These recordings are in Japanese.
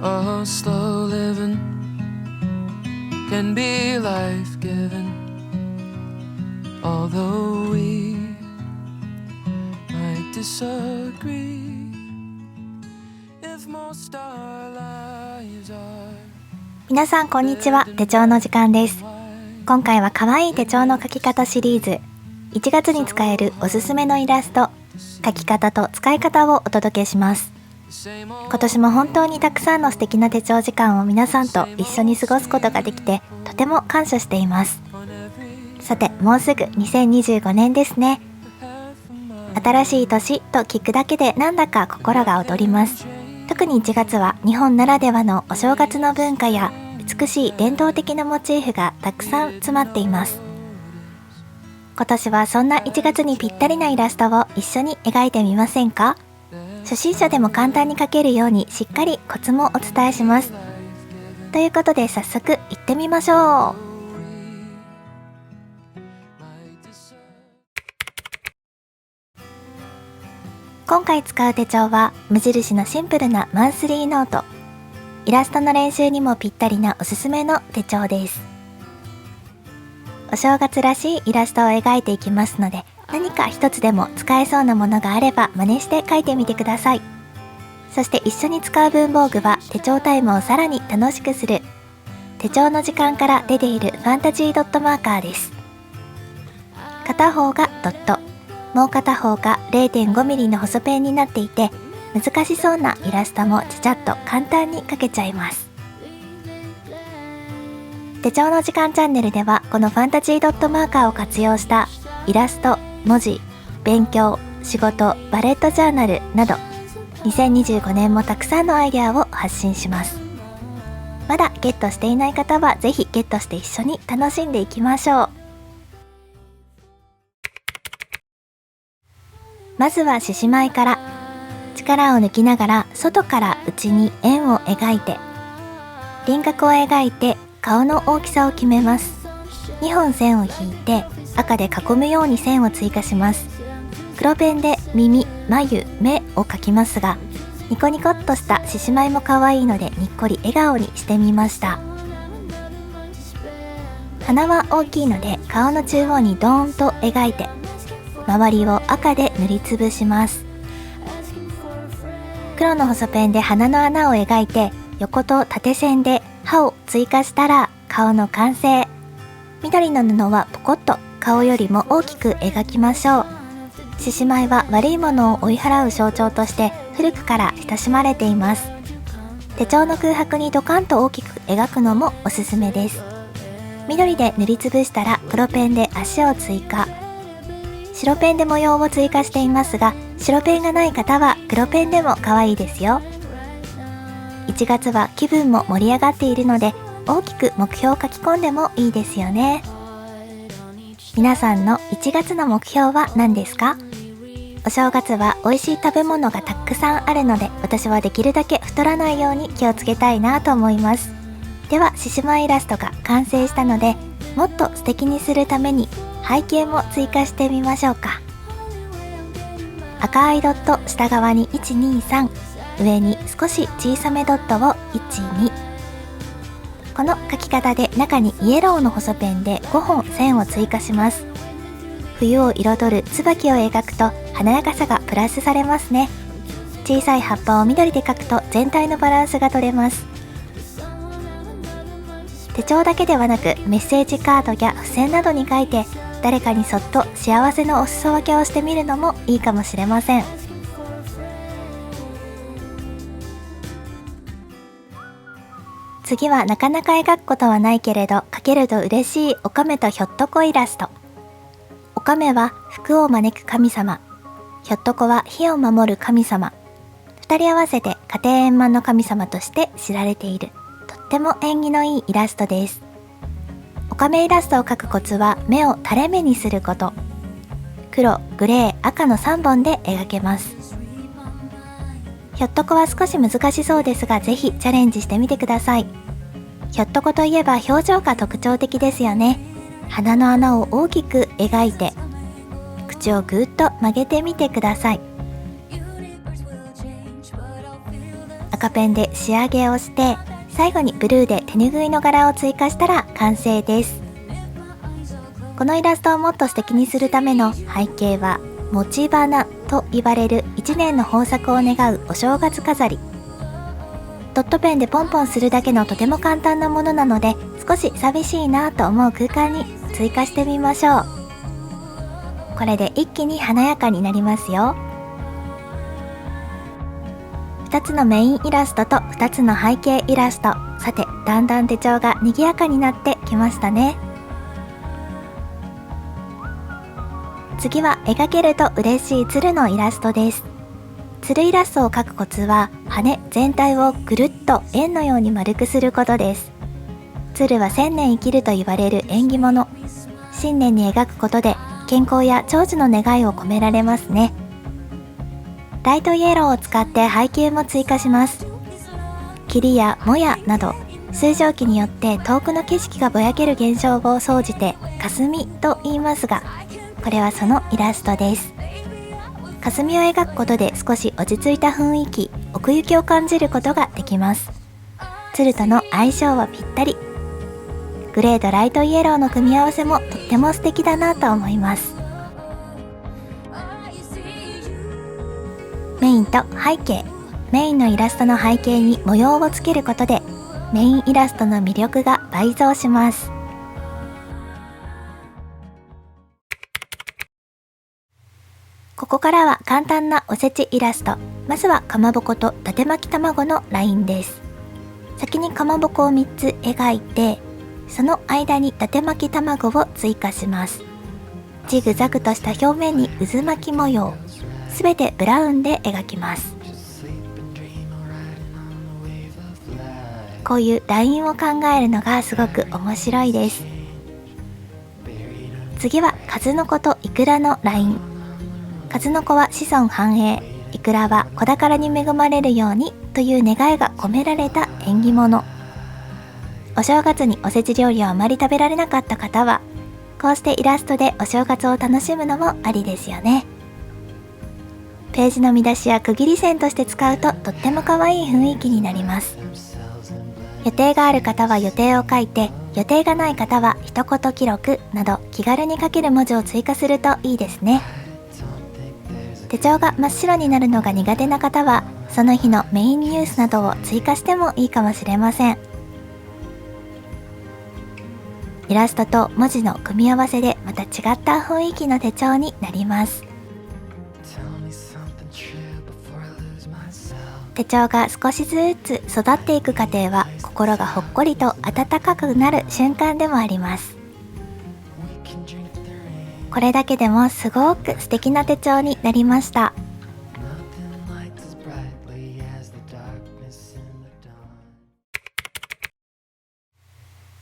Oh, slow living can be life-giving, although we might disagree. If most our lives are 皆さんこんにちは。手帳の時間です。今回は可愛い手帳の書き方シリーズ、1月に使えるおすすめのイラスト、書き方と使い方をお届けします。今年も本当にたくさんの素敵な手帳時間を皆さんと一緒に過ごすことができて、とても感謝しています。さて、もうすぐ2025年ですね。新しい年と聞くだけでなんだか心が躍ります。特に1月は日本ならではのお正月の文化や美しい伝統的なモチーフがたくさん詰まっています。今年はそんな1月にぴったりなイラストを一緒に描いてみませんか？初心者でも簡単に描けるようにしっかりコツもお伝えします。ということで早速行ってみましょう。今回使う手帳は無印のシンプルなマンスリーノート。イラストの練習にもぴったりなおすすめの手帳です。お正月らしいイラストを描いていきますので、何か一つでも使えそうなものがあれば真似して書いてみてください。そして一緒に使う文房具は手帳タイムをさらに楽しくする手帳の時間から出ているファンタジードットマーカーです。片方がドット、もう片方が 0.5 ミリの細ペンになっていて、難しそうなイラストもちゃちゃっと簡単に描けちゃいます。手帳の時間チャンネルではこのファンタジードットマーカーを活用したイラスト、文字、勉強、仕事、バレットジャーナルなど2025年もたくさんのアイデアを発信します。まだゲットしていない方はぜひゲットして一緒に楽しんでいきましょう。まずは獅子舞から。力を抜きながら外から内に円を描いて、輪郭を描いて顔の大きさを決めます。2本線を引いて赤で囲むように線を追加します。黒ペンで耳、眉、目を描きますが、ニコニコっとした獅子舞も可愛いのでにっこり笑顔にしてみました。鼻は大きいので顔の中央にドーンと描いて、周りを赤で塗りつぶします。黒の細ペンで鼻の穴を描いて、横と縦線で歯を追加したら顔の完成。緑の布はポコッと顔よりも大きく描きましょう。獅子舞は悪いものを追い払う象徴として古くから親しまれています。手帳の空白にドカンと大きく描くのもおすすめです。緑で塗りつぶしたら黒ペンで足を追加。白ペンで模様を追加していますが、白ペンがない方は黒ペンでも可愛いですよ。1月は気分も盛り上がっているので、大きく目標を書き込んでもいいですよね。皆さんの1月の目標は何ですか？お正月は美味しい食べ物がたくさんあるので、私はできるだけ太らないように気をつけたいなと思います。では獅子舞イラストが完成したので、もっと素敵にするために背景も追加してみましょうか。赤いドット下側に123、上に少し小さめドットを12。この書き方で中にイエローの細ペンで5本線を追加します。冬を彩る椿を描くと華やかさがプラスされますね。小さい葉っぱを緑で描くと全体のバランスが取れます。手帳だけではなくメッセージカードや付箋などに書いて、誰かにそっと幸せのお裾分けをしてみるのもいいかもしれません。次はなかなか描くことはないけれど描けると嬉しいおかめとひょっとこイラスト。おかめは福を招く神様、ひょっとこは火を守る神様。二人合わせて家庭円満の神様として知られている、とっても縁起のいいイラストです。おかめイラストを描くコツは目を垂れ目にすること。黒、グレー、赤の3本で描けます。ひょっとこは少し難しそうですが、ぜひチャレンジしてみてください。ひょっとこといえば表情が特徴的ですよね。鼻の穴を大きく描いて、口をぐーっと曲げてみてください。赤ペンで仕上げをして、最後にブルーで手ぬぐいの柄を追加したら完成です。このイラストをもっと素敵にするための背景は、持ち花と言われる1年の豊作を願うお正月飾り。ドットペンでポンポンするだけのとても簡単なものなので、少し寂しいなと思う空間に追加してみましょう。これで一気に華やかになりますよ。2つのメインイラストと2つの背景イラスト。さて、だんだん手帳が賑やかになってきましたね。次は描けると嬉しい鶴のイラストです。鶴イラストを描くコツは、羽全体をぐるっと円のように丸くすることです。鶴は1000年生きると言われる縁起物。新年に描くことで健康や長寿の願いを込められますね。ライトイエローを使って背景も追加します。霧やもやなど、水蒸気によって遠くの景色がぼやける現象を総じて霞と言いますが、これはそのイラストです。霞を描くことで少し落ち着いた雰囲気、奥行きを感じることができます。鶴との相性はぴったり。グレーとライトイエローの組み合わせもとっても素敵だなと思います。メインと背景。メインのイラストの背景に模様をつけることで、メインイラストの魅力が倍増します。ここからは簡単なおせちイラスト。まずはかまぼこと伊達巻き卵のラインです。先にかまぼこを3つ描いて、その間に伊達巻き卵を追加します。ジグザグとした表面に渦巻き模様。すべてブラウンで描きます。こういうラインを考えるのがすごく面白いです。次は数の子とイクラのライン。数の子は子孫繁栄、イクラは子宝に恵まれるようにという願いが込められた縁起物。お正月におせち料理をあまり食べられなかった方は、こうしてイラストでお正月を楽しむのもありですよね。ページの見出しや区切り線として使うととっても可愛い雰囲気になります。予定がある方は予定を書いて、予定がない方は一言記録など気軽に書ける文字を追加するといいですね。手帳が真っ白になるのが苦手な方は、その日のメインニュースなどを追加してもいいかもしれません。イラストと文字の組み合わせでまた違った雰囲気の手帳になります。手帳が少しずつ育っていく過程は、心がほっこりと温かくなる瞬間でもあります。これだけでもすごく素敵な手帳になりました。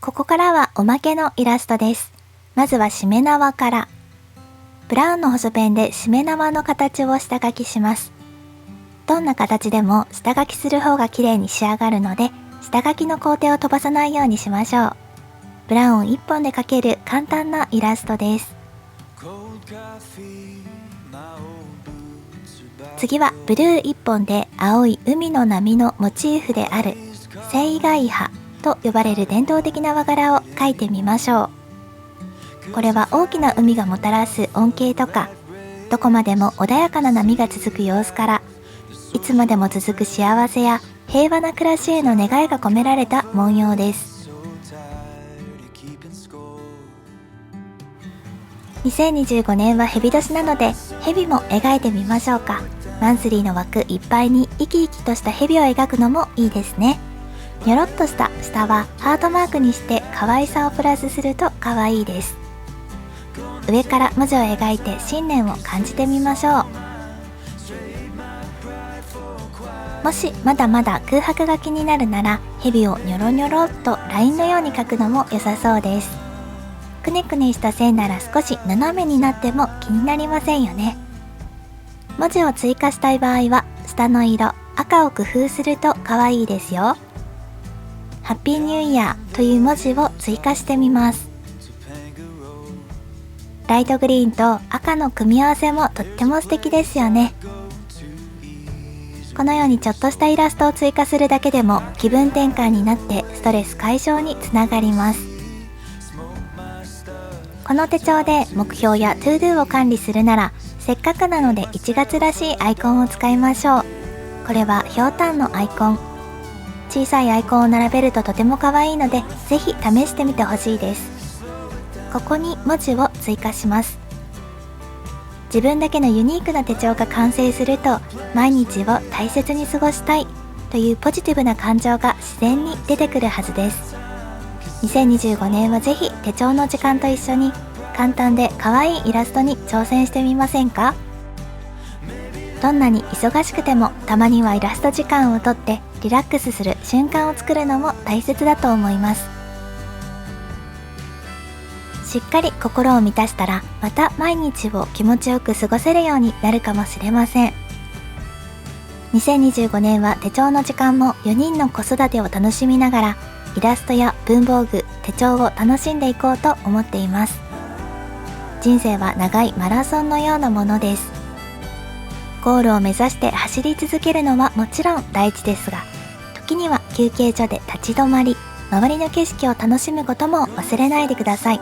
ここからはおまけのイラストです。まずはしめ縄から。ブラウンの細ペンでしめ縄の形を下書きします。どんな形でも下書きする方が綺麗に仕上がるので、下書きの工程を飛ばさないようにしましょう。ブラウン1本で描ける簡単なイラストです。次はブルー1本で青い海の波のモチーフである青海波と呼ばれる伝統的な和柄を描いてみましょう。これは大きな海がもたらす恩恵とか、どこまでも穏やかな波が続く様子から、いつまでも続く幸せや平和な暮らしへの願いが込められた文様です。2025年は蛇年なので、蛇も描いてみましょうか。マンスリーの枠いっぱいに生き生きとした蛇を描くのもいいですね。にょろっとした下はハートマークにして可愛さをプラスすると可愛いです。上から文字を描いて新年を感じてみましょう。もしまだまだ空白が気になるなら、蛇をニョロニョロっとラインのように描くのも良さそうです。くねくねした線なら少し斜めになっても気になりませんよね。文字を追加したい場合は、下の色赤を工夫すると可愛いですよ。ハッピーニューイヤーという文字を追加してみます。ライトグリーンと赤の組み合わせもとっても素敵ですよね。このようにちょっとしたイラストを追加するだけでも気分転換になってストレス解消につながります。この手帳で目標や ToDo を管理するなら、せっかくなので1月らしいアイコンを使いましょう。これはひょうたんのアイコン。小さいアイコンを並べるととても可愛いので、ぜひ試してみてほしいです。ここに文字を追加します。自分だけのユニークな手帳が完成すると、毎日を大切に過ごしたいというポジティブな感情が自然に出てくるはずです。2025年はぜひ手帳の時間と一緒に簡単で可愛いイラストに挑戦してみませんか？どんなに忙しくてもたまにはイラスト時間をとってリラックスする瞬間を作るのも大切だと思います。しっかり心を満たしたら、また毎日を気持ちよく過ごせるようになるかもしれません。2025年は手帳の時間も4人の子育てを楽しみながら、イラストや文房具、手帳を楽しんでいこうと思っています。人生は長いマラソンのようなものです。ゴールを目指して走り続けるのはもちろん大事ですが、時には休憩所で立ち止まり、周りの景色を楽しむことも忘れないでください。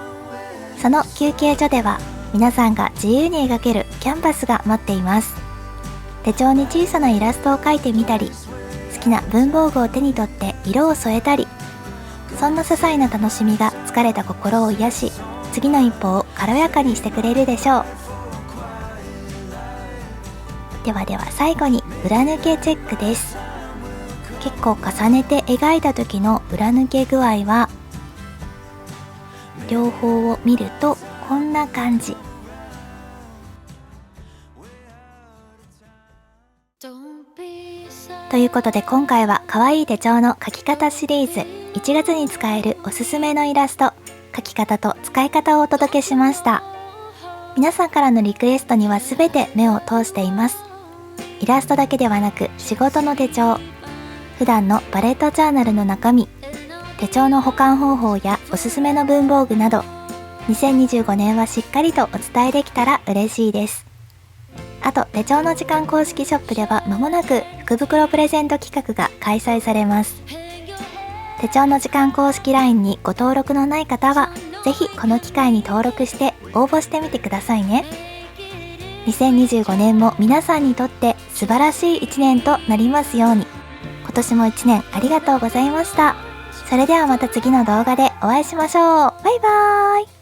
その休憩所では皆さんが自由に描けるキャンバスが待っています。手帳に小さなイラストを描いてみたり、好きな文房具を手に取って色を添えたり、そんな些細な楽しみが疲れた心を癒し、次の一歩を軽やかにしてくれるでしょう。では最後に裏抜けチェックです。結構重ねて描いた時の裏抜け具合は、両方を見るとこんな感じ。ということで今回は可愛い手帳の描き方シリーズ、1月に使えるおすすめのイラスト、描き方と使い方をお届けしました。皆さんからのリクエストには全て目を通しています。イラストだけではなく仕事の手帳、普段のバレットジャーナルの中身、手帳の保管方法やおすすめの文房具など、2025年はしっかりとお伝えできたら嬉しいです。あと手帳の時間公式ショップでは間もなく福袋プレゼント企画が開催されます。手帳の時間公式 LINE にご登録のない方はぜひこの機会に登録して応募してみてくださいね。2025年も皆さんにとって素晴らしい1年となりますように。今年も1年ありがとうございました。それではまた次の動画でお会いしましょう。バイバーイ。